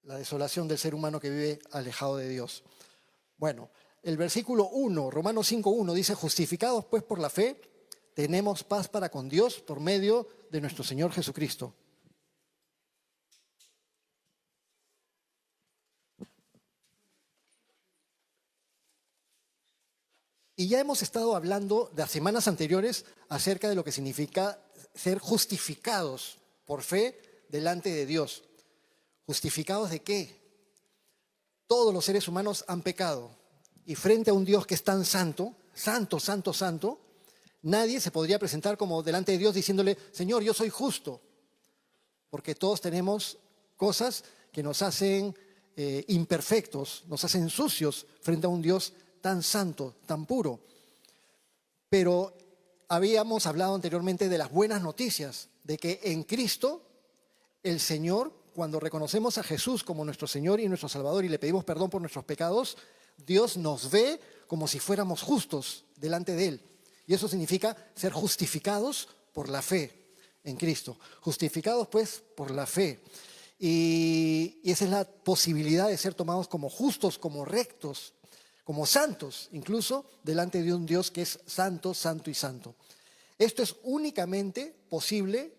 la desolación del ser humano que vive alejado de Dios. Bueno, el versículo 1, Romanos 5:1 dice: justificados pues por la fe, tenemos paz para con Dios por medio de nuestro Señor Jesucristo. Y ya hemos estado hablando de las semanas anteriores acerca de lo que significa ser justificados por fe delante de Dios. ¿Justificados de qué? Todos los seres humanos han pecado y frente a un Dios que es tan santo, santo, santo, santo, nadie se podría presentar como delante de Dios diciéndole: Señor, yo soy justo, porque todos tenemos cosas que nos hacen imperfectos, nos hacen sucios frente a un Dios tan santo, tan puro. Pero habíamos hablado anteriormente de las buenas noticias, de que en Cristo el Señor, cuando reconocemos a Jesús como nuestro Señor y nuestro Salvador y le pedimos perdón por nuestros pecados, Dios nos ve como si fuéramos justos delante de Él. Y eso significa ser justificados por la fe en Cristo. Justificados pues por la fe. Y esa es la posibilidad de ser tomados como justos, como rectos, como santos, incluso delante de un Dios que es santo, santo y santo. Esto es únicamente posible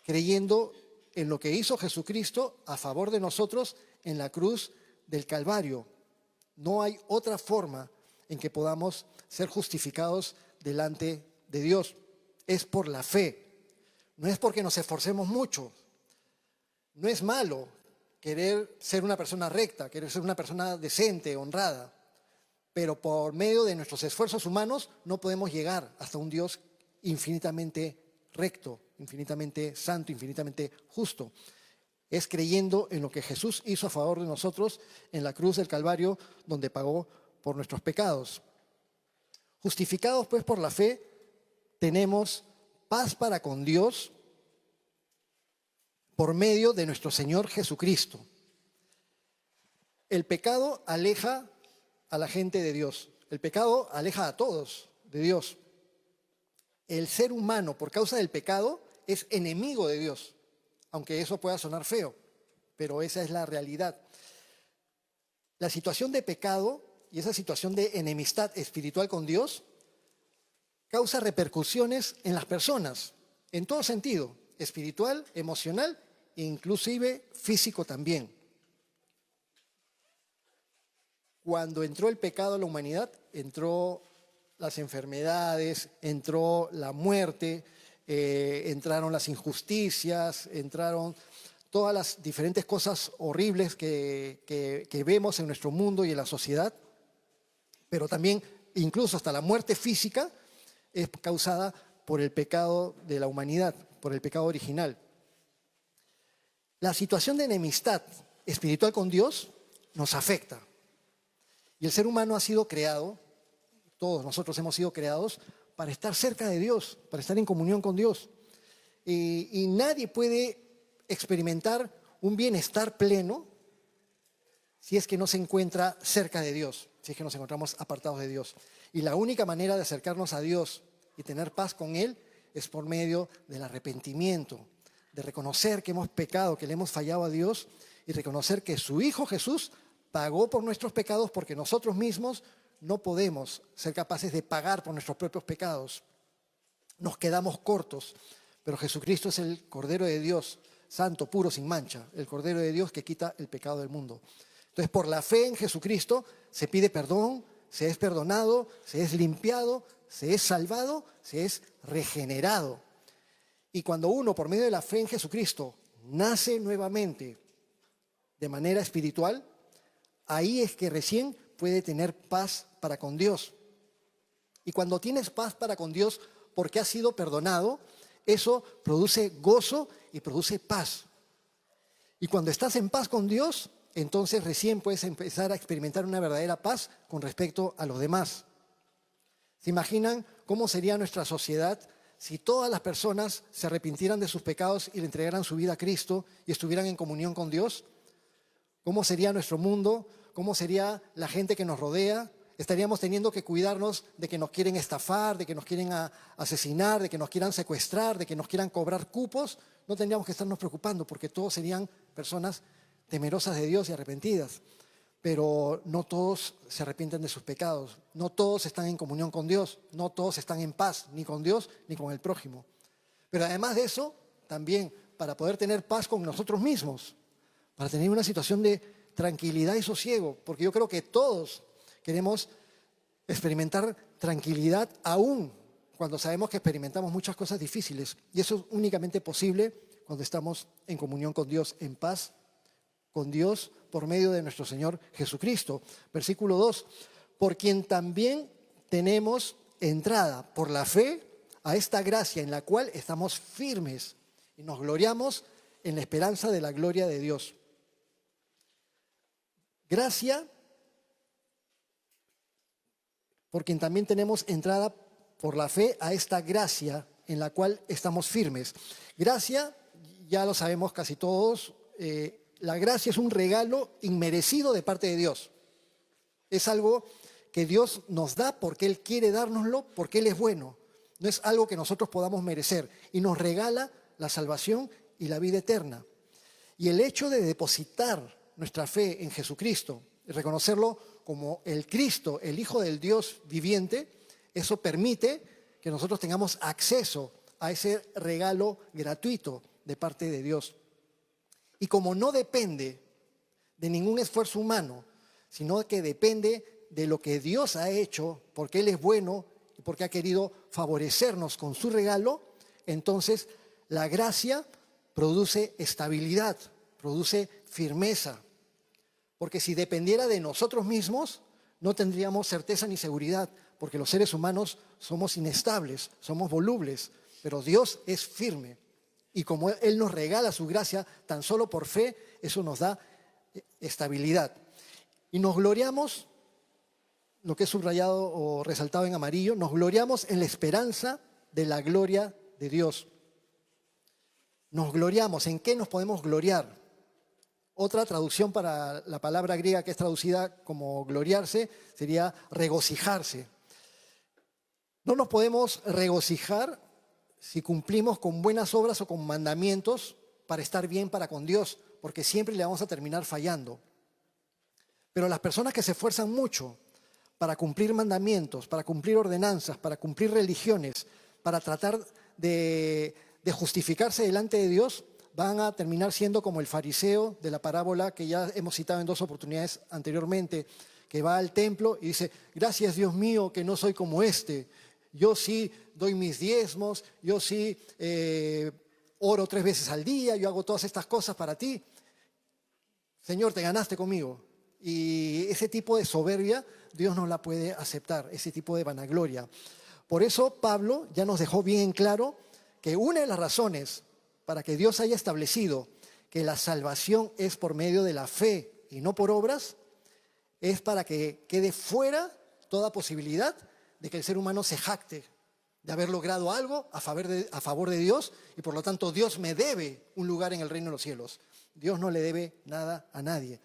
creyendo en lo que hizo Jesucristo a favor de nosotros en la cruz del Calvario. No hay otra forma en que podamos ser justificados delante de Dios. Es por la fe. No es porque nos esforcemos mucho. No es malo querer ser una persona recta, querer ser una persona decente, honrada. Pero por medio de nuestros esfuerzos humanos no podemos llegar hasta un Dios infinitamente recto, infinitamente santo, infinitamente justo. Es creyendo en lo que Jesús hizo a favor de nosotros en la cruz del Calvario, donde pagó por nuestros pecados. Justificados pues por la fe, tenemos paz para con Dios por medio de nuestro Señor Jesucristo. El pecado aleja a la gente de Dios. El pecado aleja a todos de Dios. El ser humano, por causa del pecado, es enemigo de Dios, aunque eso pueda sonar feo, pero esa es la realidad. La situación de pecado y esa situación de enemistad espiritual con Dios causa repercusiones en las personas, en todo sentido, espiritual, emocional e inclusive físico también. Cuando entró el pecado a la humanidad, entró las enfermedades, entró la muerte, entraron las injusticias, entraron todas las diferentes cosas horribles que vemos en nuestro mundo y en la sociedad, pero también incluso hasta la muerte física es causada por el pecado de la humanidad, por el pecado original. La situación de enemistad espiritual con Dios nos afecta. Y el ser humano ha sido creado, todos nosotros hemos sido creados para estar cerca de Dios, para estar en comunión con Dios. Y nadie puede experimentar un bienestar pleno si es que no se encuentra cerca de Dios, si es que nos encontramos apartados de Dios. Y la única manera de acercarnos a Dios y tener paz con Él es por medio del arrepentimiento, de reconocer que hemos pecado, que le hemos fallado a Dios y reconocer que su Hijo Jesús pagó por nuestros pecados porque nosotros mismos no podemos ser capaces de pagar por nuestros propios pecados. Nos quedamos cortos, pero Jesucristo es el Cordero de Dios, santo, puro, sin mancha, el Cordero de Dios que quita el pecado del mundo. Entonces, por la fe en Jesucristo se pide perdón, se es perdonado, se es limpiado, se es salvado, se es regenerado. Y cuando uno, por medio de la fe en Jesucristo, nace nuevamente de manera espiritual, ahí es que recién puede tener paz para con Dios. Y cuando tienes paz para con Dios porque has sido perdonado, eso produce gozo y produce paz. Y cuando estás en paz con Dios, entonces recién puedes empezar a experimentar una verdadera paz con respecto a los demás. ¿Se imaginan cómo sería nuestra sociedad si todas las personas se arrepintieran de sus pecados y le entregaran su vida a Cristo y estuvieran en comunión con Dios? ¿Cómo sería nuestro mundo? ¿Cómo sería la gente que nos rodea? Estaríamos teniendo que cuidarnos de que nos quieren estafar, de que nos quieren asesinar, de que nos quieran secuestrar, de que nos quieran cobrar cupos. No tendríamos que estarnos preocupando porque todos serían personas temerosas de Dios y arrepentidas, pero no todos se arrepienten de sus pecados, no todos están en comunión con Dios, no todos están en paz, ni con Dios ni con el prójimo. Pero además de eso, también para poder tener paz con nosotros mismos, para tener una situación de tranquilidad y sosiego, porque yo creo que todos queremos experimentar tranquilidad aún cuando sabemos que experimentamos muchas cosas difíciles. Y eso es únicamente posible cuando estamos en comunión con Dios, en paz con Dios por medio de nuestro Señor Jesucristo. Versículo 2, por quien también tenemos entrada por la fe a esta gracia en la cual estamos firmes y nos gloriamos en la esperanza de la gloria de Dios. Gracia, por quien también tenemos entrada por la fe a esta gracia en la cual estamos firmes. Gracia, ya lo sabemos casi todos, la gracia es un regalo inmerecido de parte de Dios. Es algo que Dios nos da porque Él quiere dárnoslo, porque Él es bueno. No es algo que nosotros podamos merecer. Y nos regala la salvación y la vida eterna. Y el hecho de depositar nuestra fe en Jesucristo, y reconocerlo como el Cristo, el Hijo del Dios viviente, eso permite que nosotros tengamos acceso a ese regalo gratuito de parte de Dios. Y como no depende de ningún esfuerzo humano, sino que depende de lo que Dios ha hecho, porque Él es bueno y porque ha querido favorecernos con su regalo, entonces la gracia produce estabilidad, produce firmeza. Porque si dependiera de nosotros mismos, no tendríamos certeza ni seguridad, porque los seres humanos somos inestables, somos volubles, pero Dios es firme. Y como Él nos regala su gracia tan solo por fe, eso nos da estabilidad. Y nos gloriamos, lo que es subrayado o resaltado en amarillo, nos gloriamos en la esperanza de la gloria de Dios. Nos gloriamos, ¿en qué nos podemos gloriar? Otra traducción para la palabra griega que es traducida como gloriarse sería regocijarse. No nos podemos regocijar si cumplimos con buenas obras o con mandamientos para estar bien para con Dios, porque siempre le vamos a terminar fallando. Pero las personas que se esfuerzan mucho para cumplir mandamientos, para cumplir ordenanzas, para cumplir religiones, para tratar de justificarse delante de Dios, van a terminar siendo como el fariseo de la parábola que ya hemos citado en 2 oportunidades anteriormente, que va al templo y dice, gracias Dios mío que no soy como este. Yo sí doy mis diezmos, yo sí oro 3 veces al día, yo hago todas estas cosas para ti. Señor, te ganaste conmigo. Y ese tipo de soberbia Dios no la puede aceptar, ese tipo de vanagloria. Por eso Pablo ya nos dejó bien en claro que una de las razones para que Dios haya establecido que la salvación es por medio de la fe y no por obras, es para que quede fuera toda posibilidad de que el ser humano se jacte de haber logrado algo a favor de Dios y por lo tanto Dios me debe un lugar en el reino de los cielos. Dios no le debe nada a nadie.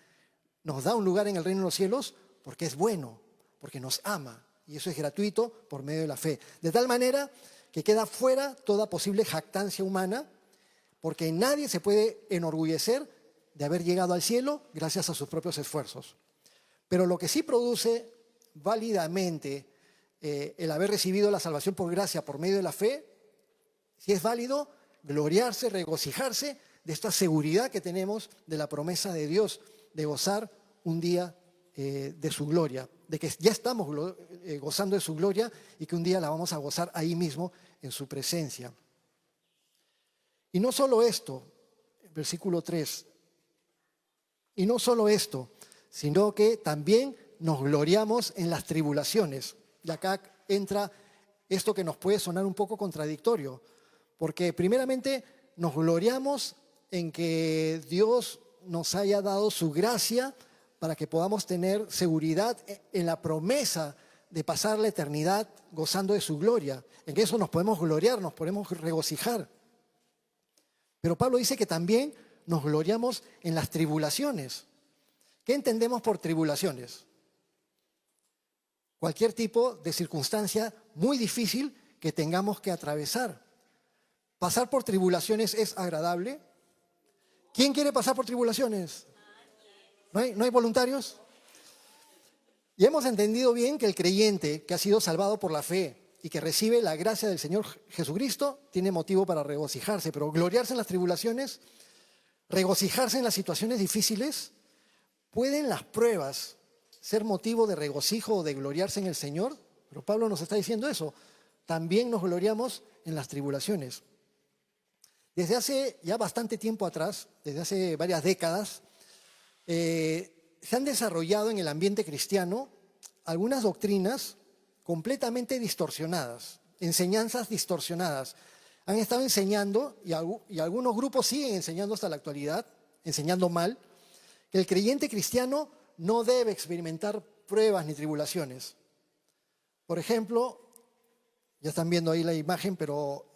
Nos da un lugar en el reino de los cielos porque es bueno, porque nos ama y eso es gratuito por medio de la fe. De tal manera que queda fuera toda posible jactancia humana porque nadie se puede enorgullecer de haber llegado al cielo gracias a sus propios esfuerzos. Pero lo que sí produce válidamente el haber recibido la salvación por gracia por medio de la fe, si es válido, gloriarse, regocijarse de esta seguridad que tenemos de la promesa de Dios, de gozar un día de su gloria, de que ya estamos gozando de su gloria y que un día la vamos a gozar ahí mismo en su presencia. Y no solo esto, versículo 3, y no solo esto, sino que también nos gloriamos en las tribulaciones. Y acá entra esto que nos puede sonar un poco contradictorio, porque primeramente nos gloriamos en que Dios nos haya dado su gracia para que podamos tener seguridad en la promesa de pasar la eternidad gozando de su gloria. En eso nos podemos gloriar, nos podemos regocijar. Pero Pablo dice que también nos gloriamos en las tribulaciones. ¿Qué entendemos por tribulaciones? Cualquier tipo de circunstancia muy difícil que tengamos que atravesar. ¿Pasar por tribulaciones es agradable? ¿Quién quiere pasar por tribulaciones? ¿No hay voluntarios? Y hemos entendido bien que el creyente que ha sido salvado por la fe y que recibe la gracia del Señor Jesucristo tiene motivo para regocijarse, pero gloriarse en las tribulaciones, regocijarse en las situaciones difíciles, ¿pueden las pruebas ser motivo de regocijo o de gloriarse en el Señor? Pero Pablo nos está diciendo eso. También nos gloriamos en las tribulaciones. Desde hace ya bastante tiempo atrás, desde hace varias décadas, se han desarrollado en el ambiente cristiano algunas doctrinas completamente distorsionadas, enseñanzas distorsionadas. Han estado enseñando, y algunos grupos siguen enseñando hasta la actualidad, enseñando mal, que el creyente cristiano no debe experimentar pruebas ni tribulaciones. Por ejemplo, ya están viendo ahí la imagen, pero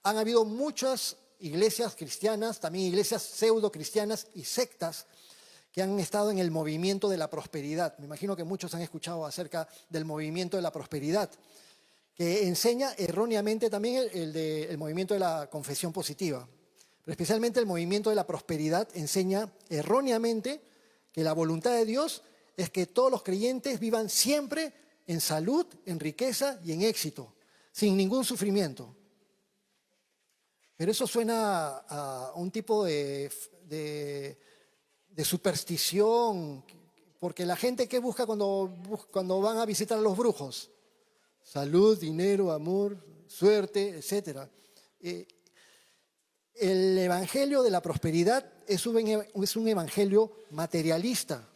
han habido muchas iglesias cristianas, también iglesias pseudo cristianas y sectas que han estado en el movimiento de la prosperidad. Me imagino que muchos han escuchado acerca del movimiento de la prosperidad, que enseña erróneamente también el movimiento de la confesión positiva. Pero especialmente el movimiento de la prosperidad enseña erróneamente que la voluntad de Dios es que todos los creyentes vivan siempre en salud, en riqueza y en éxito, sin ningún sufrimiento. Pero eso suena a un tipo de superstición, porque la gente, ¿qué busca cuando van a visitar a los brujos? Salud, dinero, amor, suerte, etc. El evangelio de la prosperidad es un evangelio materialista,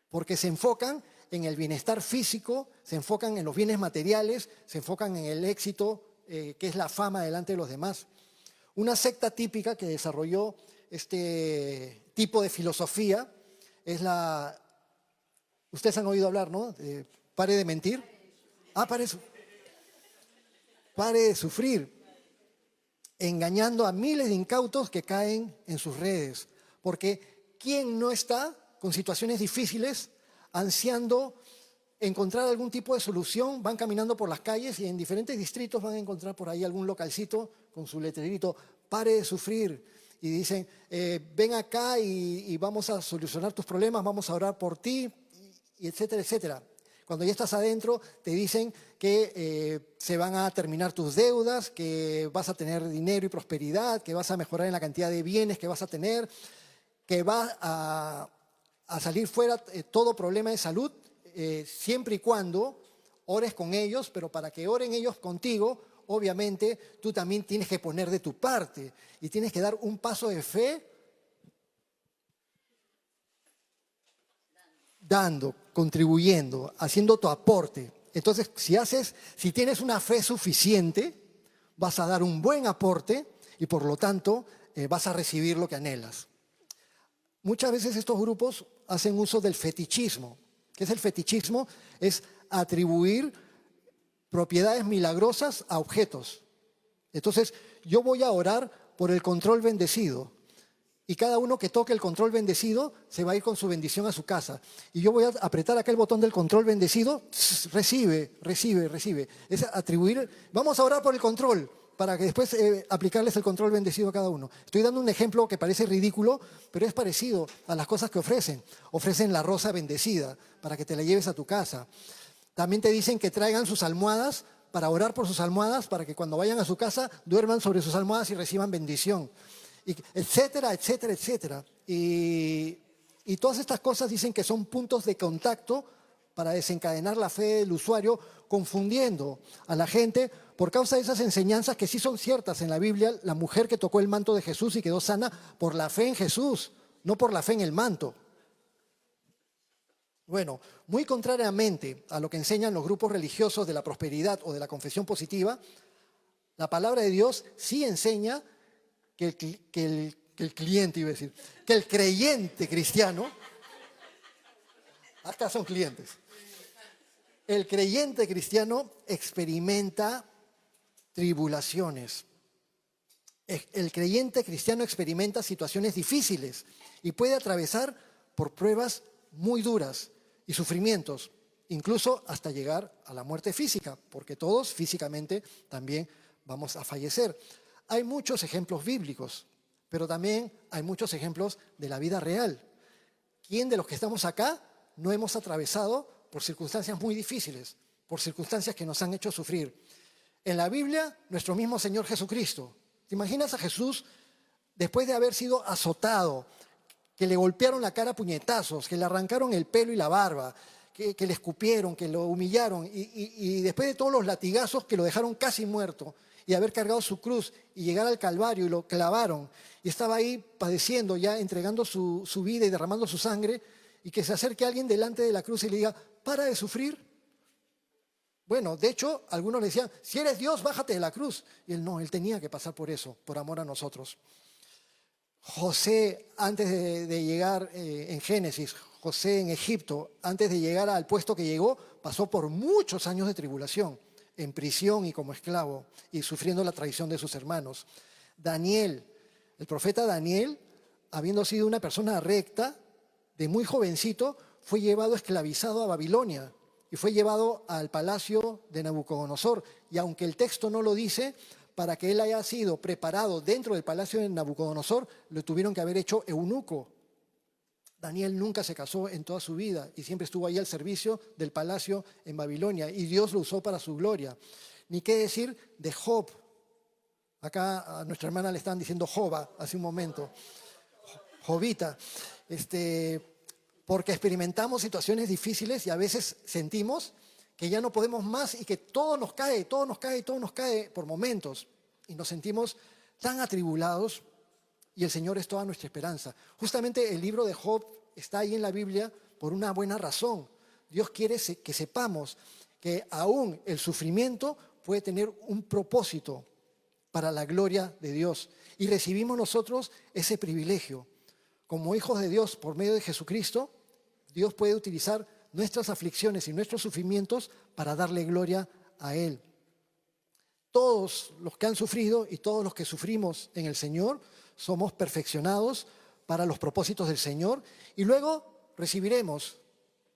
porque se enfocan en el bienestar físico, se enfocan en los bienes materiales, se enfocan en el éxito, que es la fama delante de los demás. Una secta típica que desarrolló este tipo de filosofía es la... Ustedes han oído hablar, ¿no? Pare de mentir. Pare de sufrir. Engañando a miles de incautos que caen en sus redes. Porque ¿quién no está con situaciones difíciles, ansiando encontrar algún tipo de solución? Van caminando por las calles y en diferentes distritos van a encontrar por ahí algún localcito con su letrerito, pare de sufrir. Y dicen, ven acá y vamos a solucionar tus problemas, vamos a orar por ti, y etcétera, etcétera. Cuando ya estás adentro, te dicen que se van a terminar tus deudas, que vas a tener dinero y prosperidad, que vas a mejorar en la cantidad de bienes que vas a tener, que va a salir fuera todo problema de salud, siempre y cuando ores con ellos, pero para que oren ellos contigo, obviamente tú también tienes que poner de tu parte y tienes que dar un paso de fe dando, contribuyendo, haciendo tu aporte. Entonces, si tienes una fe suficiente, vas a dar un buen aporte y por lo tanto vas a recibir lo que anhelas. Muchas veces estos grupos hacen uso del fetichismo. ¿Qué es el fetichismo? Es atribuir propiedades milagrosas a objetos. Entonces, yo voy a orar por el control bendecido. Y cada uno que toque el control bendecido se va a ir con su bendición a su casa. Y yo voy a apretar aquel botón del control bendecido, recibe. Es atribuir, vamos a orar por el control, para que después aplicarles el control bendecido a cada uno. Estoy dando un ejemplo que parece ridículo, pero es parecido a las cosas que ofrecen. Ofrecen la rosa bendecida para que te la lleves a tu casa. También te dicen que traigan sus almohadas para orar por sus almohadas, para que cuando vayan a su casa duerman sobre sus almohadas y reciban bendición. Etcétera, etcétera, etcétera. Y todas estas cosas dicen que son puntos de contacto para desencadenar la fe del usuario, confundiendo a la gente por causa de esas enseñanzas que sí son ciertas en la Biblia. La mujer que tocó el manto de Jesús y quedó sana por la fe en Jesús, no por la fe en el manto. Bueno, muy contrariamente a lo que enseñan los grupos religiosos de la prosperidad o de la confesión positiva, la palabra de Dios sí enseña que el cliente, iba a decir, que el creyente cristiano, acá son clientes, el creyente cristiano experimenta tribulaciones. El creyente cristiano experimenta situaciones difíciles y puede atravesar por pruebas muy duras y sufrimientos, incluso hasta llegar a la muerte física, porque todos físicamente también vamos a fallecer. Hay muchos ejemplos bíblicos, pero también hay muchos ejemplos de la vida real. ¿quién de los que estamos acá no hemos atravesado por circunstancias muy difíciles, por circunstancias que nos han hecho sufrir? En la Biblia, nuestro mismo Señor Jesucristo. ¿Te imaginas a Jesús después de haber sido azotado, que le golpearon la cara a puñetazos, que le arrancaron el pelo y la barba, que le escupieron, que lo humillaron, y después de todos los latigazos que lo dejaron casi muerto, y haber cargado su cruz y llegar al Calvario y lo clavaron, y estaba ahí padeciendo, ya entregando su vida y derramando su sangre, y que se acerque alguien delante de la cruz y le diga, para de sufrir? Bueno, de hecho, algunos le decían, si eres Dios, bájate de la cruz. Y él no, él tenía que pasar por eso, por amor a nosotros. José, antes de llegar en Génesis, José en Egipto, antes de llegar al puesto que llegó, pasó por muchos años de tribulación, en prisión y como esclavo, y sufriendo la traición de sus hermanos. Daniel, el profeta Daniel, habiendo sido una persona recta, de muy jovencito, fue llevado esclavizado a Babilonia y fue llevado al palacio de Nabucodonosor. Y aunque el texto no lo dice, para que él haya sido preparado dentro del palacio de Nabucodonosor, lo tuvieron que haber hecho eunuco. Daniel nunca se casó en toda su vida y siempre estuvo ahí al servicio del palacio en Babilonia, y Dios lo usó para su gloria. Ni qué decir de Job. Acá a nuestra hermana le estaban diciendo Joba hace un momento. Jovita. Porque experimentamos situaciones difíciles y a veces sentimos que ya no podemos más y que todo nos cae por momentos. Y nos sentimos tan atribulados, y el Señor es toda nuestra esperanza. Justamente el libro de Job está ahí en la Biblia por una buena razón. Dios quiere que sepamos que aún el sufrimiento puede tener un propósito para la gloria de Dios. Y recibimos nosotros ese privilegio. Como hijos de Dios, por medio de Jesucristo, Dios puede utilizar nuestras aflicciones y nuestros sufrimientos para darle gloria a Él. Todos los que han sufrido y todos los que sufrimos en el Señor somos perfeccionados para los propósitos del Señor, y luego recibiremos,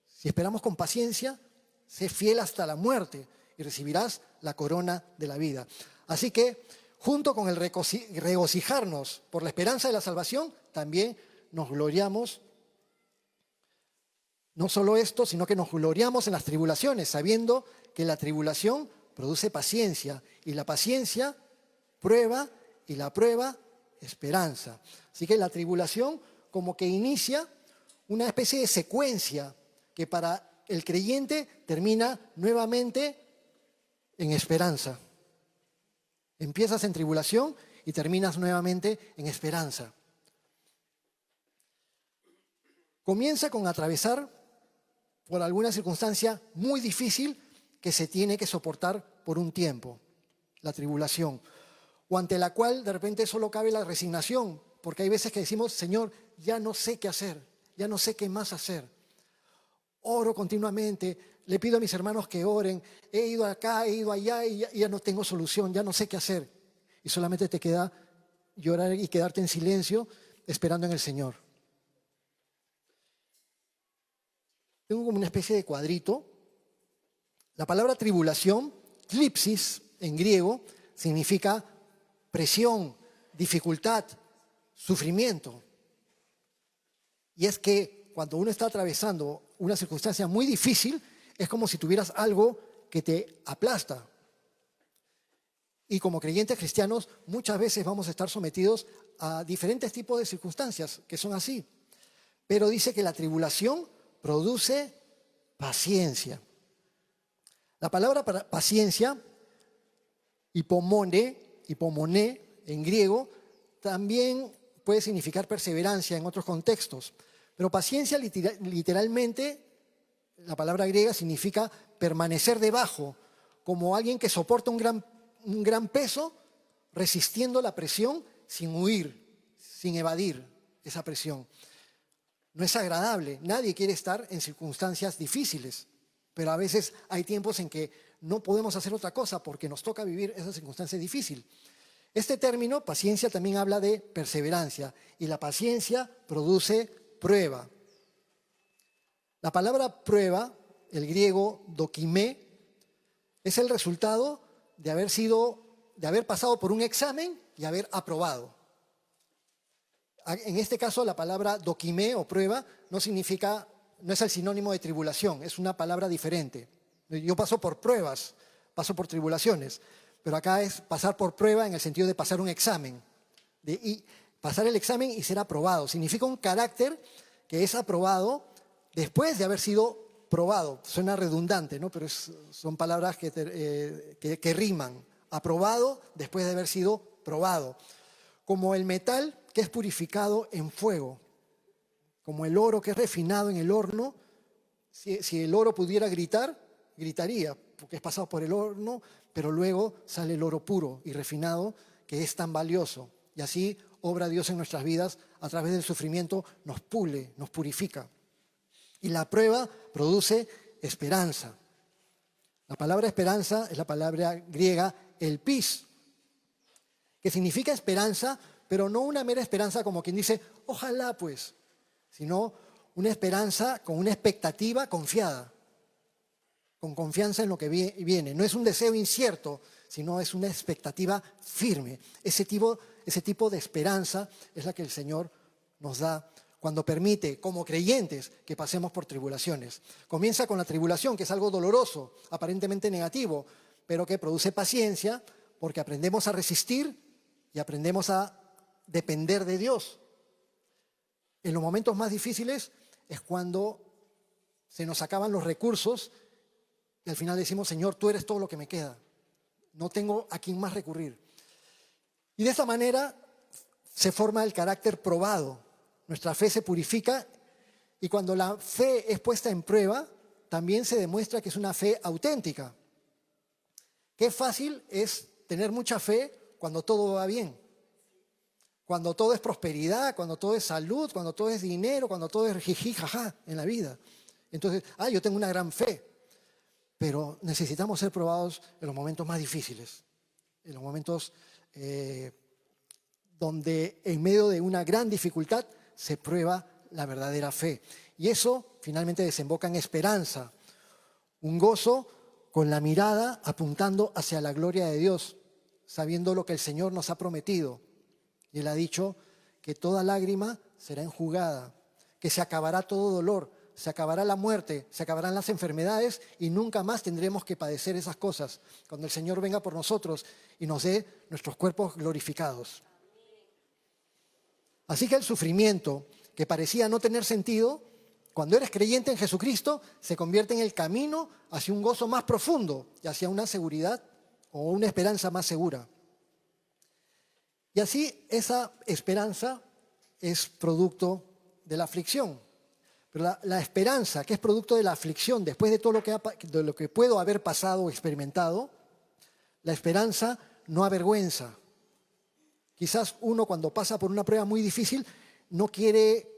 si esperamos con paciencia, sé fiel hasta la muerte y recibirás la corona de la vida. Así que, junto con el regocijarnos por la esperanza de la salvación, también nos gloriamos. No solo esto, sino que nos gloriamos en las tribulaciones, sabiendo que la tribulación produce paciencia, y la paciencia prueba, y la prueba esperanza. Así que la tribulación como que inicia una especie de secuencia que para el creyente termina nuevamente en esperanza. Empiezas en tribulación y terminas nuevamente en esperanza. Comienza con atravesar por alguna circunstancia muy difícil que se tiene que soportar por un tiempo, la tribulación, o ante la cual de repente solo cabe la resignación, porque hay veces que decimos, Señor, ya no sé qué hacer, ya no sé qué más hacer. Oro continuamente, le pido a mis hermanos que oren, he ido acá, he ido allá y ya no tengo solución, ya no sé qué hacer. Y solamente te queda llorar y quedarte en silencio esperando en el Señor. Tengo como una especie de cuadrito. La palabra tribulación, klipsis en griego, significa presión, dificultad, sufrimiento. Y es que cuando uno está atravesando una circunstancia muy difícil, es como si tuvieras algo que te aplasta. Y como creyentes cristianos, muchas veces vamos a estar sometidos a diferentes tipos de circunstancias que son así. Pero dice que la tribulación produce paciencia. La palabra para paciencia, hipomoné en griego, también puede significar perseverancia en otros contextos. Pero paciencia literalmente, la palabra griega significa permanecer debajo, como alguien que soporta un gran peso, resistiendo la presión sin huir, sin evadir esa presión. No es agradable, nadie quiere estar en circunstancias difíciles, pero a veces hay tiempos en que no podemos hacer otra cosa porque nos toca vivir esa circunstancia difícil. Este término, paciencia, también habla de perseverancia, y la paciencia produce prueba. La palabra prueba, el griego dokimé, es el resultado de haber pasado por un examen y haber aprobado. En este caso, la palabra dokimé o prueba no es el sinónimo de tribulación, es una palabra diferente. Yo paso por pruebas, paso por tribulaciones, pero acá es pasar por prueba en el sentido de pasar un examen, y pasar el examen y ser aprobado. Significa un carácter que es aprobado después de haber sido probado. Suena redundante, ¿no? Pero son palabras que riman. Aprobado después de haber sido probado. Como el metal que es purificado en fuego, como el oro que es refinado en el horno. Si el oro pudiera gritar, gritaría, porque es pasado por el horno, pero luego sale el oro puro y refinado, que es tan valioso. Y así obra Dios en nuestras vidas, a través del sufrimiento nos pule, nos purifica. Y la prueba produce esperanza. La palabra esperanza es la palabra griega elpis, que significa esperanza, pero no una mera esperanza como quien dice, ojalá pues, sino una esperanza con una expectativa confiada, con confianza en lo que viene. No es un deseo incierto, sino es una expectativa firme. Ese tipo de esperanza es la que el Señor nos da cuando permite, como creyentes, que pasemos por tribulaciones. Comienza con la tribulación, que es algo doloroso, aparentemente negativo, pero que produce paciencia, porque aprendemos a resistir y aprendemos a depender de Dios. En los momentos más difíciles es cuando se nos acaban los recursos y al final decimos, Señor, tú eres todo lo que me queda. No tengo a quién más recurrir. Y de esta manera se forma el carácter probado. Nuestra fe se purifica y cuando la fe es puesta en prueba, también se demuestra que es una fe auténtica. Qué fácil es tener mucha fe cuando todo va bien. Cuando todo es prosperidad, cuando todo es salud, cuando todo es dinero, cuando todo es jiji, jaja en la vida. Entonces, yo tengo una gran fe. Pero necesitamos ser probados en los momentos más difíciles, en los momentos donde en medio de una gran dificultad se prueba la verdadera fe. Y eso finalmente desemboca en esperanza, un gozo con la mirada apuntando hacia la gloria de Dios, sabiendo lo que el Señor nos ha prometido. Y Él ha dicho que toda lágrima será enjugada, que se acabará todo dolor, se acabará la muerte, se acabarán las enfermedades y nunca más tendremos que padecer esas cosas cuando el Señor venga por nosotros y nos dé nuestros cuerpos glorificados. Así que el sufrimiento que parecía no tener sentido, cuando eres creyente en Jesucristo, se convierte en el camino hacia un gozo más profundo y hacia una seguridad o una esperanza más segura. Y así esa esperanza es producto de la aflicción. Pero la esperanza, que es producto de la aflicción, después de todo de lo que puedo haber pasado o experimentado, la esperanza no avergüenza. Quizás uno cuando pasa por una prueba muy difícil no quiere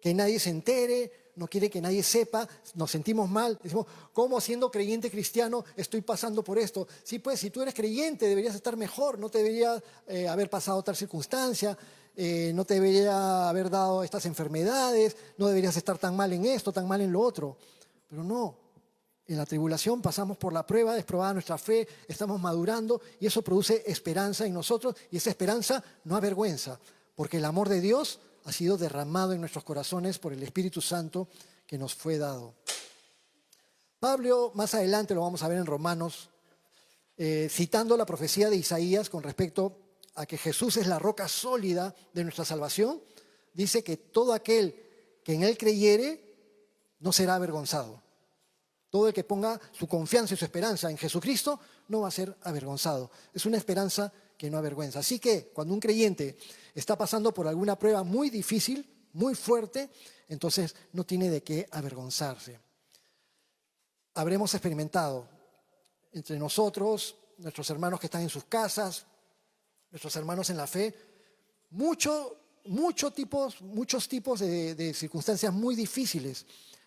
que nadie se entere, no quiere que nadie sepa, nos sentimos mal. Decimos, ¿cómo siendo creyente cristiano estoy pasando por esto? Sí, pues si tú eres creyente deberías estar mejor, no te debería haber pasado tal circunstancia, no te debería haber dado estas enfermedades, no deberías estar tan mal en esto, tan mal en lo otro. Pero no, en la tribulación pasamos por la prueba, es probada nuestra fe, estamos madurando y eso produce esperanza en nosotros y esa esperanza no avergüenza, porque el amor de Dios ha sido derramado en nuestros corazones por el Espíritu Santo que nos fue dado. Pablo, más adelante lo vamos a ver en Romanos, citando la profecía de Isaías con respecto a que Jesús es la roca sólida de nuestra salvación, dice que todo aquel que en Él creyere no será avergonzado. Todo el que ponga su confianza y su esperanza en Jesucristo no va a ser avergonzado. Es una esperanza que no avergüenza. Así que cuando un creyente está pasando por alguna prueba muy difícil, muy fuerte, entonces no tiene de qué avergonzarse. Habremos experimentado entre nosotros, nuestros hermanos que están en sus casas, nuestros hermanos en la fe, muchos tipos de circunstancias muy difíciles.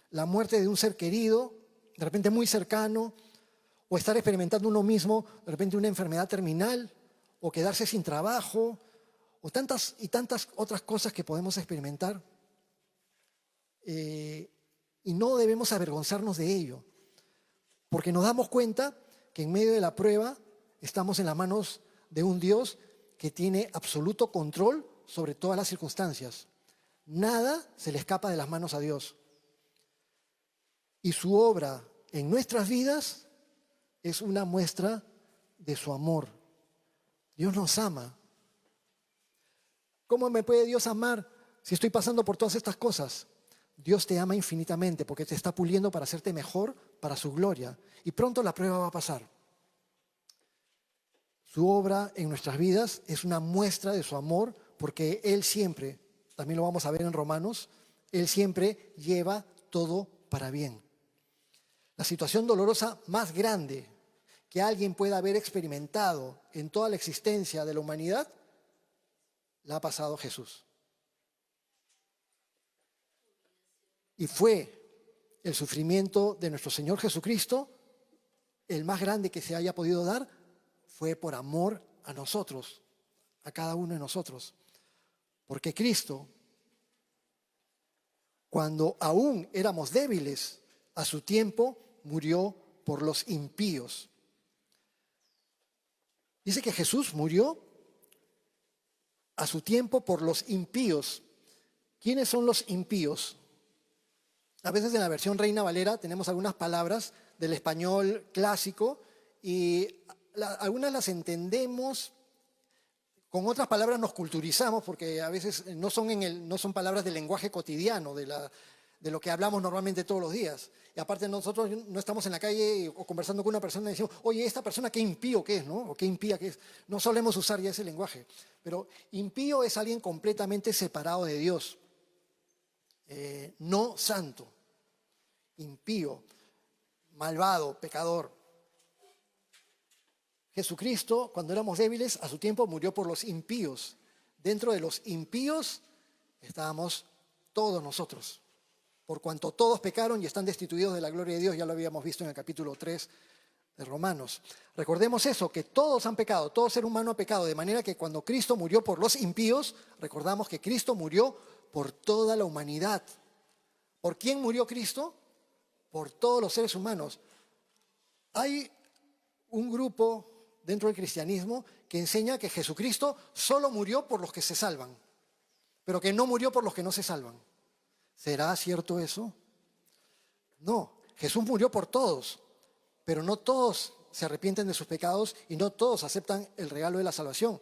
La muerte de un ser querido, de repente muy cercano, o estar experimentando uno mismo, de repente una enfermedad terminal, o quedarse sin trabajo, o tantas y tantas otras cosas que podemos experimentar. Y no debemos avergonzarnos de ello, porque nos damos cuenta que en medio de la prueba estamos en las manos de un Dios que tiene absoluto control sobre todas las circunstancias. Nada se le escapa de las manos a Dios. Y su obra en nuestras vidas es una muestra de su amor. Dios nos ama. ¿Cómo me puede Dios amar si estoy pasando por todas estas cosas? Dios te ama infinitamente porque te está puliendo para hacerte mejor, para su gloria. Y pronto la prueba va a pasar. Su obra en nuestras vidas es una muestra de su amor porque Él siempre, también lo vamos a ver en Romanos, Él siempre lleva todo para bien. La situación dolorosa más grande que alguien pueda haber experimentado en toda la existencia de la humanidad, la ha pasado Jesús. Y fue el sufrimiento de nuestro Señor Jesucristo, el más grande que se haya podido dar, fue por amor a nosotros, a cada uno de nosotros. Porque Cristo, cuando aún éramos débiles, a su tiempo murió por los impíos. Dice que Jesús murió a su tiempo por los impíos. ¿Quiénes son los impíos? A veces en la versión Reina Valera tenemos algunas palabras del español clásico y algunas las entendemos, con otras palabras nos culturizamos porque a veces no son palabras del lenguaje cotidiano, de lo que hablamos normalmente todos los días. Y aparte nosotros no estamos en la calle o conversando con una persona y decimos, oye, esta persona qué impío que es, ¿no? O qué impía que es. No solemos usar ya ese lenguaje. Pero impío es alguien completamente separado de Dios. No santo. Impío, malvado, pecador. Jesucristo, cuando éramos débiles, a su tiempo murió por los impíos. Dentro de los impíos estábamos todos nosotros. Por cuanto todos pecaron y están destituidos de la gloria de Dios, ya lo habíamos visto en el capítulo 3 de Romanos. Recordemos eso, que todos han pecado, todo ser humano ha pecado, de manera que cuando Cristo murió por los impíos, recordamos que Cristo murió por toda la humanidad. ¿Por quién murió Cristo? Por todos los seres humanos. Hay un grupo dentro del cristianismo que enseña que Jesucristo solo murió por los que se salvan, pero que no murió por los que no se salvan. ¿Será cierto eso? No, Jesús murió por todos, pero no todos se arrepienten de sus pecados y no todos aceptan el regalo de la salvación.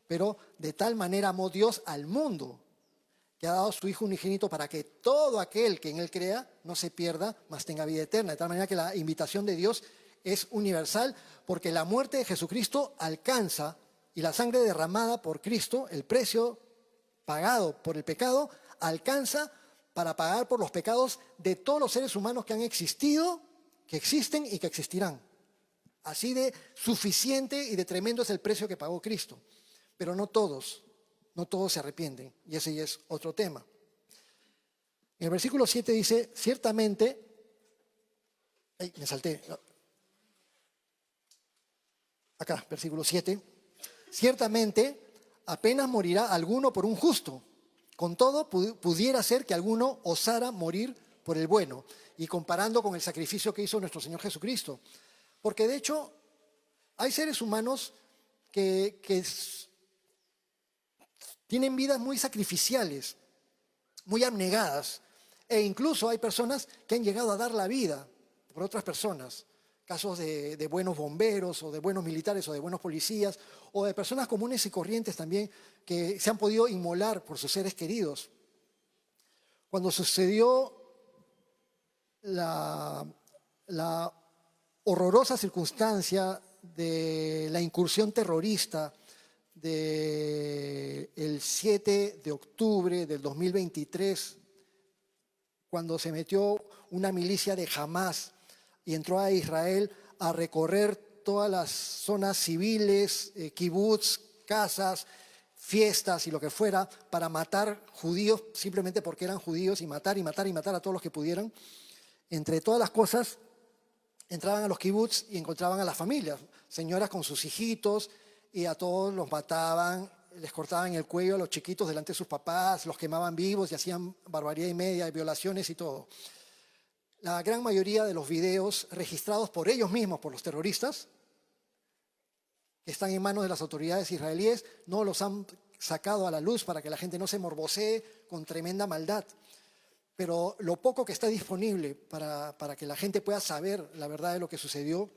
Pero de tal manera amó Dios al mundo, que ha dado a su Hijo unigénito para que todo aquel que en Él crea no se pierda, mas tenga vida eterna. De tal manera que la invitación de Dios es universal, porque la muerte de Jesucristo alcanza, y la sangre derramada por Cristo, el precio pagado por el pecado, alcanza para pagar por los pecados de todos los seres humanos que han existido, que existen y que existirán. Así de suficiente y de tremendo es el precio que pagó Cristo. Pero no todos se arrepienten, y ese ya es otro tema. En el versículo 7 dice, ciertamente, me salté, acá, versículo 7, ciertamente apenas morirá alguno por un justo, con todo pudiera ser que alguno osara morir por el bueno, y comparando con el sacrificio que hizo nuestro Señor Jesucristo. Porque de hecho hay seres humanos que tienen vidas muy sacrificiales, muy abnegadas, e incluso hay personas que han llegado a dar la vida por otras personas. Casos de buenos bomberos o de buenos militares o de buenos policías o de personas comunes y corrientes también que se han podido inmolar por sus seres queridos. Cuando sucedió la horrorosa circunstancia de la incursión terrorista del 7 de octubre del 2023, cuando se metió una milicia de Hamás y entró a Israel a recorrer todas las zonas civiles, kibutz, casas, fiestas y lo que fuera, para matar judíos simplemente porque eran judíos y matar a todos los que pudieran. Entre todas las cosas, entraban a los kibutz y encontraban a las familias, señoras con sus hijitos, y a todos los mataban, les cortaban el cuello a los chiquitos delante de sus papás, los quemaban vivos y hacían barbaridad y media, violaciones y todo. La gran mayoría de los videos registrados por ellos mismos, por los terroristas, que están en manos de las autoridades israelíes, no los han sacado a la luz para que la gente no se morbosee con tremenda maldad. Pero lo poco que está disponible para que la gente pueda saber la verdad de lo que sucedió,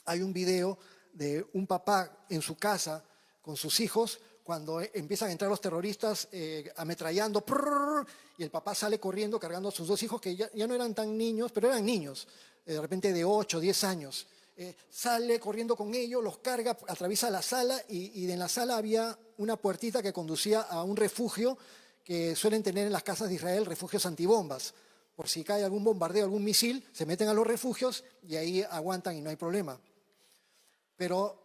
hay un video de un papá en su casa con sus hijos cuando empiezan a entrar los terroristas ametrallando, prrr, y el papá sale corriendo cargando a sus dos hijos que ya no eran tan niños, pero eran niños, de repente de 8, 10 años. Sale corriendo con ellos, los carga, atraviesa la sala y en la sala había una puertita que conducía a un refugio que suelen tener en las casas de Israel, refugios antibombas. Por si cae algún bombardeo, algún misil, se meten a los refugios y ahí aguantan y no hay problema. Pero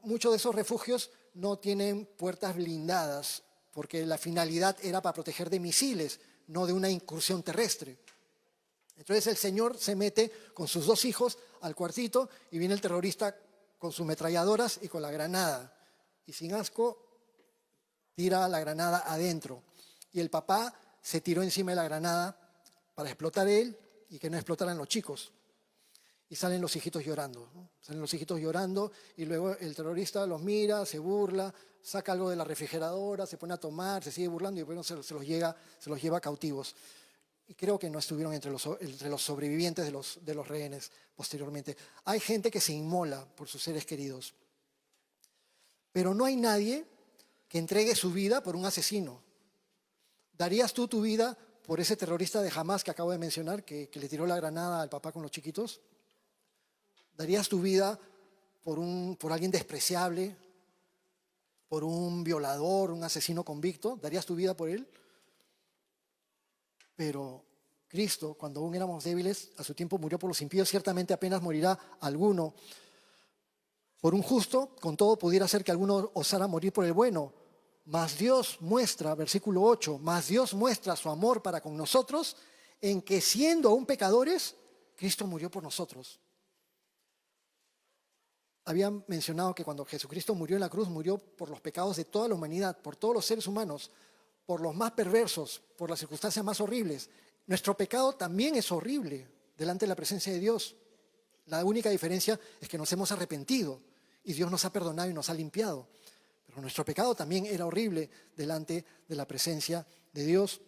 muchos de esos refugios no tienen puertas blindadas porque la finalidad era para proteger de misiles, no de una incursión terrestre. Entonces el señor se mete con sus dos hijos al cuartito y viene el terrorista con sus metralladoras y con la granada. Y sin asco tira la granada adentro. Y el papá se tiró encima de la granada para explotar él y que no explotaran los chicos. Y salen los hijitos llorando, ¿no? Salen los hijitos llorando y luego el terrorista los mira, se burla, saca algo de la refrigeradora, se pone a tomar, se sigue burlando y después se los lleva cautivos. Y creo que no estuvieron entre los sobrevivientes de los rehenes posteriormente. Hay gente que se inmola por sus seres queridos. Pero no hay nadie que entregue su vida por un asesino. ¿Darías tú tu vida por ese terrorista de Hamás que acabo de mencionar, que le tiró la granada al papá con los chiquitos? ¿Darías tu vida por alguien despreciable, por un violador, un asesino convicto? ¿Darías tu vida por él? Pero Cristo, cuando aún éramos débiles, a su tiempo murió por los impíos. Ciertamente apenas morirá alguno por un justo, con todo pudiera ser que alguno osara morir por el bueno. Mas Dios muestra, versículo 8, mas Dios muestra su amor para con nosotros en que siendo aún pecadores, Cristo murió por nosotros. Había mencionado que cuando Jesucristo murió en la cruz, murió por los pecados de toda la humanidad, por todos los seres humanos, por los más perversos, por las circunstancias más horribles. Nuestro pecado también es horrible delante de la presencia de Dios. La única diferencia es que nos hemos arrepentido y Dios nos ha perdonado y nos ha limpiado. Pero nuestro pecado también era horrible delante de la presencia de Dios.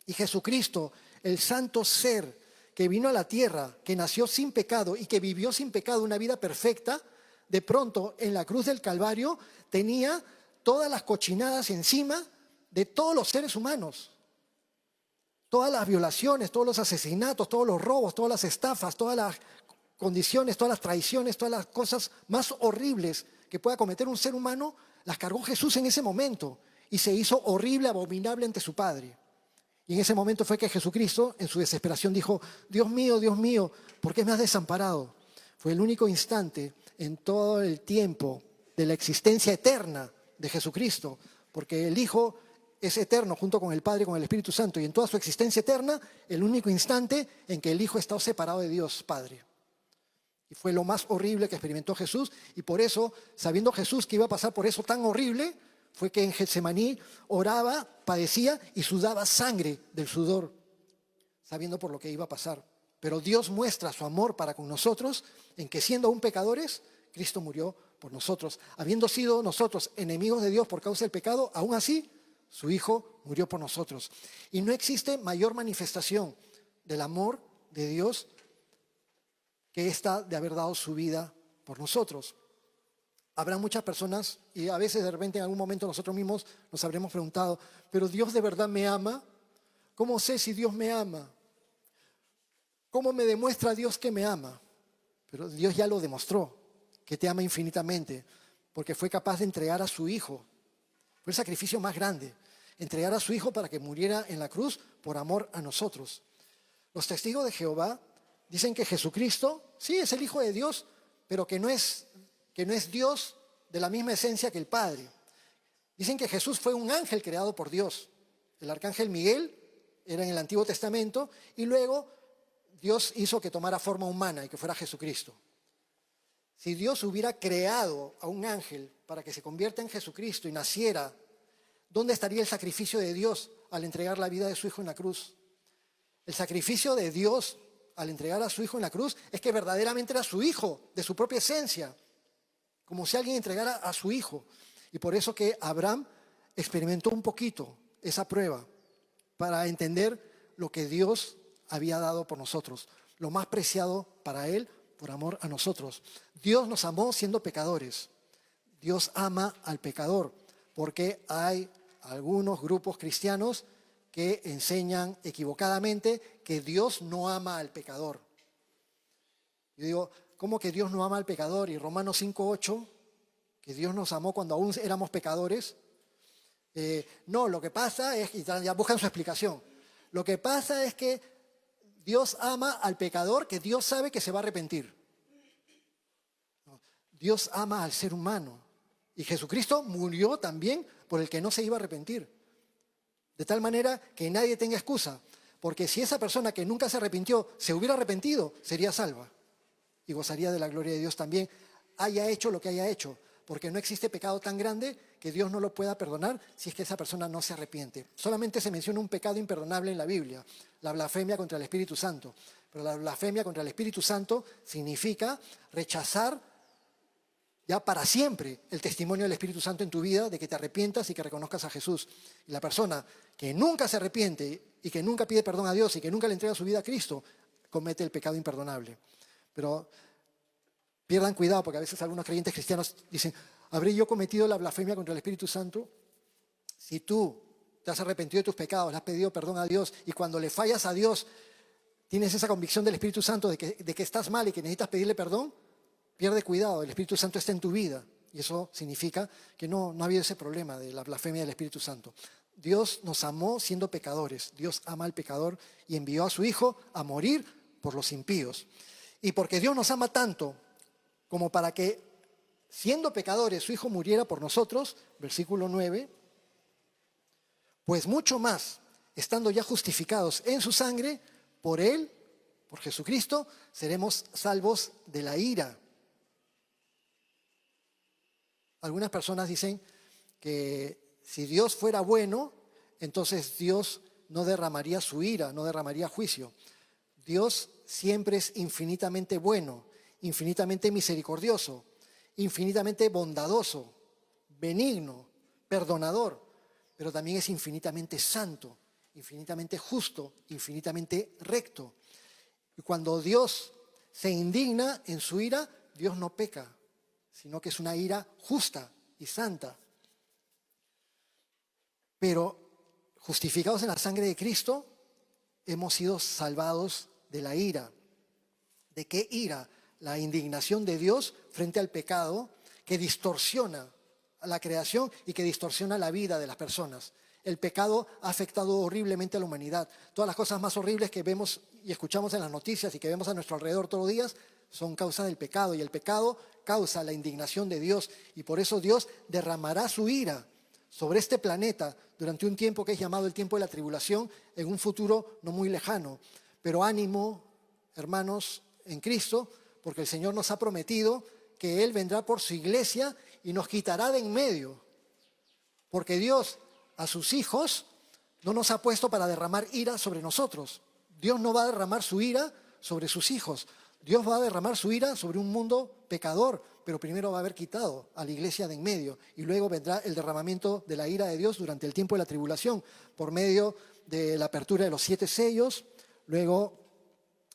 Y Jesucristo, el santo ser que vino a la tierra, que nació sin pecado y que vivió sin pecado una vida perfecta, de pronto en la cruz del Calvario tenía todas las cochinadas encima de todos los seres humanos. Todas las violaciones, todos los asesinatos, todos los robos, todas las estafas, todas las condiciones, todas las traiciones, todas las cosas más horribles que pueda cometer un ser humano, las cargó Jesús en ese momento y se hizo horrible, abominable ante su Padre. Y en ese momento fue que Jesucristo, en su desesperación, dijo: Dios mío, ¿por qué me has desamparado? Fue el único instante en todo el tiempo de la existencia eterna de Jesucristo, porque el Hijo es eterno junto con el Padre y con el Espíritu Santo, y en toda su existencia eterna, el único instante en que el Hijo está separado de Dios Padre. Y fue lo más horrible que experimentó Jesús, y por eso, sabiendo Jesús que iba a pasar por eso tan horrible, fue que en Getsemaní oraba, padecía y sudaba sangre del sudor, sabiendo por lo que iba a pasar. Pero Dios muestra su amor para con nosotros en que siendo aún pecadores, Cristo murió por nosotros. Habiendo sido nosotros enemigos de Dios por causa del pecado, aún así su Hijo murió por nosotros. Y no existe mayor manifestación del amor de Dios que esta de haber dado su vida por nosotros. Habrá muchas personas, y a veces de repente en algún momento nosotros mismos nos habremos preguntado: ¿pero Dios de verdad me ama? ¿Cómo sé si Dios me ama? ¿Cómo me demuestra Dios que me ama? Pero Dios ya lo demostró, que te ama infinitamente, porque fue capaz de entregar a su Hijo. Fue el sacrificio más grande, entregar a su Hijo para que muriera en la cruz por amor a nosotros. Los testigos de Jehová dicen que Jesucristo, sí, es el Hijo de Dios, pero que no es Dios de la misma esencia que el Padre. Dicen que Jesús fue un ángel creado por Dios. El arcángel Miguel era en el Antiguo Testamento y luego Dios hizo que tomara forma humana y que fuera Jesucristo. Si Dios hubiera creado a un ángel para que se convierta en Jesucristo y naciera, ¿dónde estaría el sacrificio de Dios al entregar la vida de su Hijo en la cruz? El sacrificio de Dios al entregar a su Hijo en la cruz es que verdaderamente era su Hijo, de su propia esencia, como si alguien entregara a su Hijo. Y por eso que Abraham experimentó un poquito esa prueba para entender lo que Dios había dado por nosotros, lo más preciado para Él por amor a nosotros. Dios nos amó siendo pecadores. Dios ama al pecador, porque hay algunos grupos cristianos que enseñan equivocadamente que Dios no ama al pecador. Yo digo, ¿cómo que Dios no ama al pecador? Y Romanos 5:8, que Dios nos amó cuando aún éramos pecadores. No, lo que pasa es, y ya buscan su explicación, lo que pasa es que Dios ama al pecador que Dios sabe que se va a arrepentir. No, Dios ama al ser humano. Y Jesucristo murió también por el que no se iba a arrepentir. De tal manera que nadie tenga excusa. Porque si esa persona que nunca se arrepintió se hubiera arrepentido, sería salva. Y gozaría de la gloria de Dios también, haya hecho lo que haya hecho. Porque no existe pecado tan grande que Dios no lo pueda perdonar si es que esa persona no se arrepiente. Solamente se menciona un pecado imperdonable en la Biblia, la blasfemia contra el Espíritu Santo. Pero la blasfemia contra el Espíritu Santo significa rechazar ya para siempre el testimonio del Espíritu Santo en tu vida, de que te arrepientas y que reconozcas a Jesús. Y la persona que nunca se arrepiente y que nunca pide perdón a Dios y que nunca le entrega su vida a Cristo, comete el pecado imperdonable. Pero pierdan cuidado, porque a veces algunos creyentes cristianos dicen, ¿habré yo cometido la blasfemia contra el Espíritu Santo? Si tú te has arrepentido de tus pecados, le has pedido perdón a Dios y cuando le fallas a Dios tienes esa convicción del Espíritu Santo de que estás mal y que necesitas pedirle perdón, pierde cuidado, el Espíritu Santo está en tu vida. Y eso significa que no ha habido ese problema de la blasfemia del Espíritu Santo. Dios nos amó siendo pecadores. Dios ama al pecador y envió a su Hijo a morir por los impíos. Y porque Dios nos ama tanto como para que, siendo pecadores, su Hijo muriera por nosotros, versículo 9, pues mucho más, estando ya justificados en su sangre, por Él, por Jesucristo, seremos salvos de la ira. Algunas personas dicen que si Dios fuera bueno, entonces Dios no derramaría su ira, no derramaría juicio. Dios siempre es infinitamente bueno, infinitamente misericordioso, infinitamente bondadoso, benigno, perdonador, pero también es infinitamente santo, infinitamente justo, infinitamente recto. Y cuando Dios se indigna en su ira, Dios no peca, sino que es una ira justa y santa. Pero justificados en la sangre de Cristo, hemos sido salvados de la ira. ¿De qué ira? La indignación de Dios frente al pecado que distorsiona a la creación y que distorsiona la vida de las personas. El pecado ha afectado horriblemente a la humanidad. Todas las cosas más horribles que vemos y escuchamos en las noticias y que vemos a nuestro alrededor todos los días son causa del pecado. Y el pecado causa la indignación de Dios. Y por eso Dios derramará su ira sobre este planeta durante un tiempo que es llamado el tiempo de la tribulación, en un futuro no muy lejano. Pero ánimo, hermanos, en Cristo, porque el Señor nos ha prometido que Él vendrá por su iglesia y nos quitará de en medio. Porque Dios a sus hijos no nos ha puesto para derramar ira sobre nosotros. Dios no va a derramar su ira sobre sus hijos. Dios va a derramar su ira sobre un mundo pecador, pero primero va a haber quitado a la iglesia de en medio y luego vendrá el derramamiento de la ira de Dios durante el tiempo de la tribulación por medio de la apertura de los 7 sellos, luego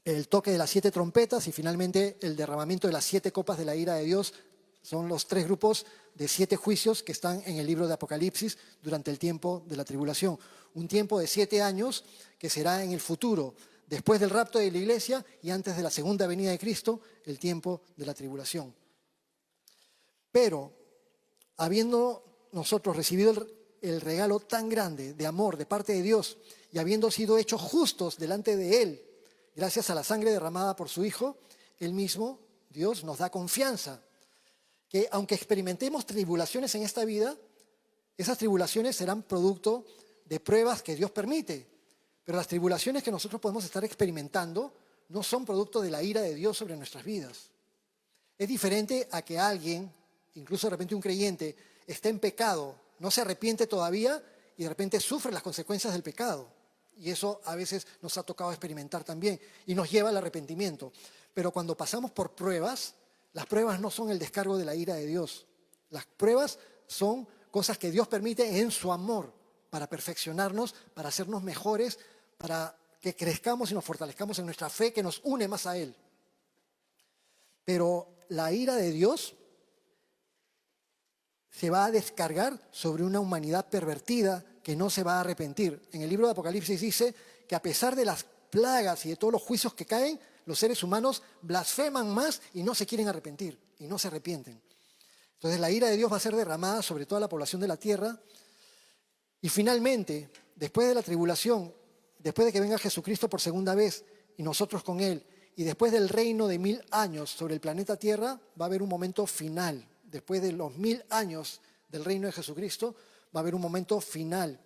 el toque de las 7 trompetas y finalmente el derramamiento de las 7 copas de la ira de Dios. Son los 3 grupos de 7 juicios que están en el libro de Apocalipsis durante el tiempo de la tribulación. Un tiempo de 7 años que será en el futuro, después del rapto de la iglesia y antes de la segunda venida de Cristo, el tiempo de la tribulación. Pero, habiendo nosotros recibido el regalo tan grande de amor de parte de Dios y habiendo sido hechos justos delante de Él, gracias a la sangre derramada por su Hijo, Él mismo, Dios, nos da confianza que aunque experimentemos tribulaciones en esta vida, esas tribulaciones serán producto de pruebas que Dios permite. Pero las tribulaciones que nosotros podemos estar experimentando no son producto de la ira de Dios sobre nuestras vidas. Es diferente a que alguien, incluso de repente un creyente, esté en pecado, no se arrepiente todavía y de repente sufre las consecuencias del pecado. Y eso a veces nos ha tocado experimentar también y nos lleva al arrepentimiento. Pero cuando pasamos por pruebas, las pruebas no son el descargo de la ira de Dios. Las pruebas son cosas que Dios permite en su amor para perfeccionarnos, para hacernos mejores, para que crezcamos y nos fortalezcamos en nuestra fe que nos une más a Él. Pero la ira de Dios se va a descargar sobre una humanidad pervertida que no se va a arrepentir. En el libro de Apocalipsis dice que a pesar de las plagas y de todos los juicios que caen, los seres humanos blasfeman más y no se quieren arrepentir y no se arrepienten. Entonces la ira de Dios va a ser derramada sobre toda la población de la tierra. Y finalmente, después de la tribulación, después de que venga Jesucristo por segunda vez y nosotros con Él, y después del reino de 1000 años sobre el planeta Tierra, va a haber un momento final. Después de los 1000 años del reino de Jesucristo, va a haber un momento final.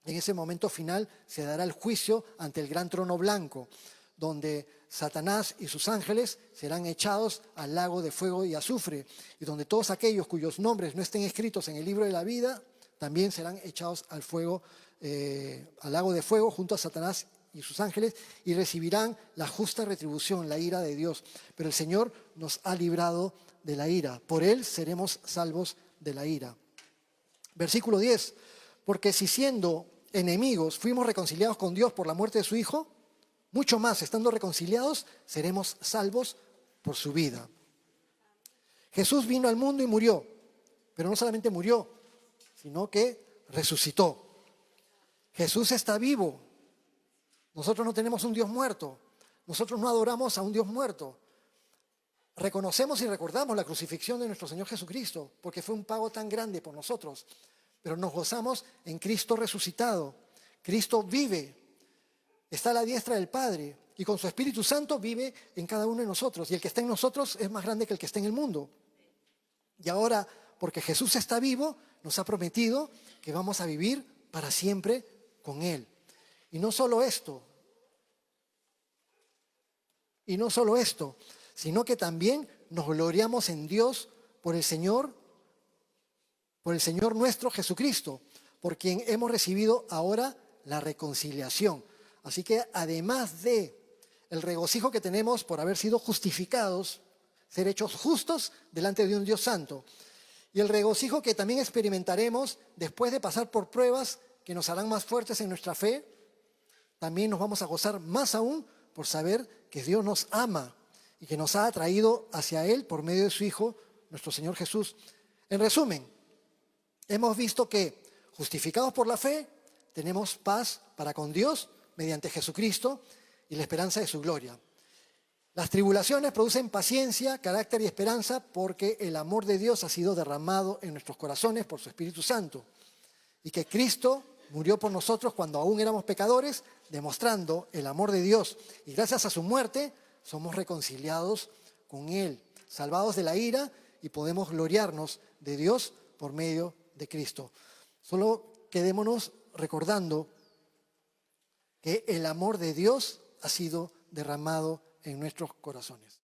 En ese momento final se dará el juicio ante el gran trono blanco, donde Satanás y sus ángeles serán echados al lago de fuego y azufre, y donde todos aquellos cuyos nombres no estén escritos en el libro de la vida también serán echados al fuego, al lago de fuego junto a Satanás y sus ángeles, y recibirán la justa retribución, la ira de Dios. Pero el Señor nos ha librado de la ira. Por Él seremos salvos de la ira. Versículo 10. Porque si siendo enemigos fuimos reconciliados con Dios por la muerte de su Hijo, mucho más, estando reconciliados, seremos salvos por su vida. Jesús vino al mundo y murió, pero no solamente murió, sino que resucitó. Jesús está vivo. Nosotros no tenemos un Dios muerto. Nosotros no adoramos a un Dios muerto. Reconocemos y recordamos la crucifixión de nuestro Señor Jesucristo, porque fue un pago tan grande por nosotros. Pero nos gozamos en Cristo resucitado. Cristo vive, está a la diestra del Padre, y con su Espíritu Santo vive en cada uno de nosotros. Y el que está en nosotros es más grande que el que está en el mundo. Y ahora, porque Jesús está vivo, nos ha prometido que vamos a vivir para siempre con Él. Y no solo esto, sino que también nos gloriamos en Dios por el Señor nuestro Jesucristo, por quien hemos recibido ahora la reconciliación. Así que además de el regocijo que tenemos por haber sido justificados, ser hechos justos delante de un Dios santo, y el regocijo que también experimentaremos después de pasar por pruebas que nos harán más fuertes en nuestra fe, también nos vamos a gozar más aún por saber que Dios nos ama y que nos ha atraído hacia Él por medio de su Hijo, nuestro Señor Jesús. En resumen, hemos visto que, justificados por la fe, tenemos paz para con Dios mediante Jesucristo y la esperanza de su gloria. Las tribulaciones producen paciencia, carácter y esperanza porque el amor de Dios ha sido derramado en nuestros corazones por su Espíritu Santo. Y que Cristo murió por nosotros cuando aún éramos pecadores, demostrando el amor de Dios. Y gracias a su muerte somos reconciliados con Él, salvados de la ira, y podemos gloriarnos de Dios por medio de Cristo. Solo quedémonos recordando que el amor de Dios ha sido derramado en nuestros corazones.